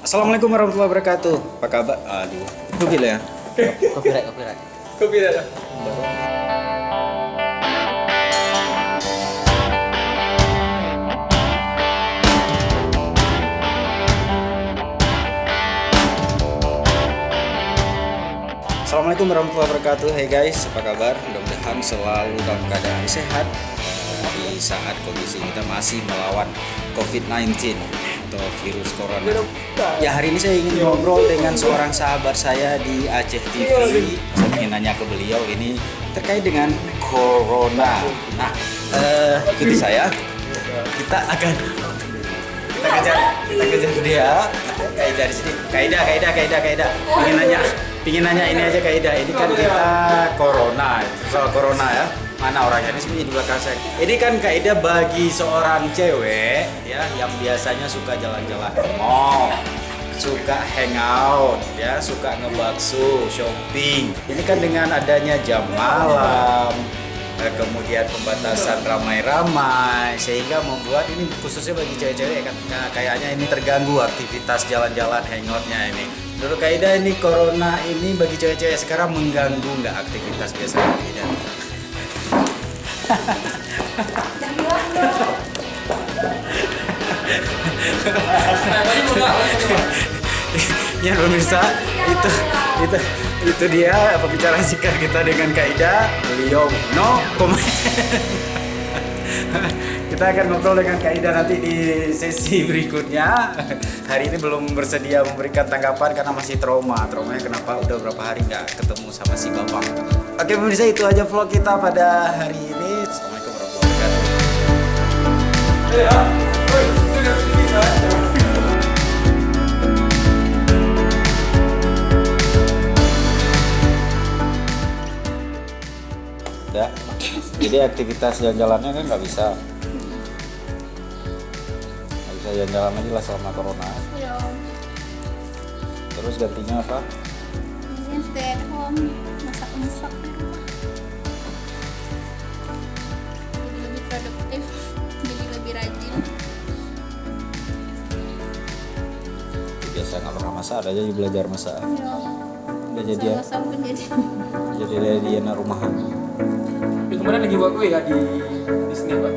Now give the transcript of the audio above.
Assalamualaikum warahmatullahi wabarakatuh. Apa kabar? Aduh, itu gila ya. Copyright. Assalamualaikum warahmatullahi wabarakatuh. Hey guys, apa kabar? Mudah-mudahan selalu dalam keadaan sehat di saat kondisi kita masih melawan COVID-19 atau virus corona. Ya, hari ini saya ingin ngobrol dengan seorang sahabat saya di Aceh TV. Saya ingin nanya ke beliau ini terkait dengan corona. Nah, ikuti saya. Kita kejar dia. Kaidah di sini. Kaidah. Pingin nanya ini aja Kaidah. Ini kan kita corona, soal corona ya. Mana orangnya ini sebenarnya di belakang saya. Ini kan Kaidah bagi seorang cewek ya yang biasanya suka jalan-jalan ke mall, suka hangout ya, suka ngebakso, shopping. Ini kan dengan adanya jam malam, kemudian pembatasan ramai-ramai sehingga membuat ini khususnya bagi cewek-cewek kan kayaknya ini terganggu aktivitas jalan-jalan hangoutnya ini. Menurut Kaidah ini corona ini bagi cewek-cewek sekarang mengganggu nggak aktivitas biasa Kaidah? Ya pemirsa, itu dia pembicaraan singkat kita dengan Kaidah. Beliau no comment. Kita akan ngobrol dengan Kaidah nanti di sesi berikutnya. Hari ini belum bersedia memberikan tanggapan karena masih traumanya kenapa udah berapa hari nggak ketemu sama si Babang. Oke pemirsa, itu aja vlog kita pada hari ini. Assalamualaikum warahmatullahi wabarakatuh. Ya. Jadi aktivitas jalan-jalannya kan nggak bisa jalan-jalan lagi lah selama corona. Ya, Terus gantinya apa? mungkin stay at home, masak-masak di rumah. Jadi lebih produktif, jadi lebih rajin. Biasa nggak pernah masak, ada aja belajar masak. Ya, Udah jadi masak pun jadi. jadi anak rumahan. Kemarin lagi buat gue ya di Disney, Pak.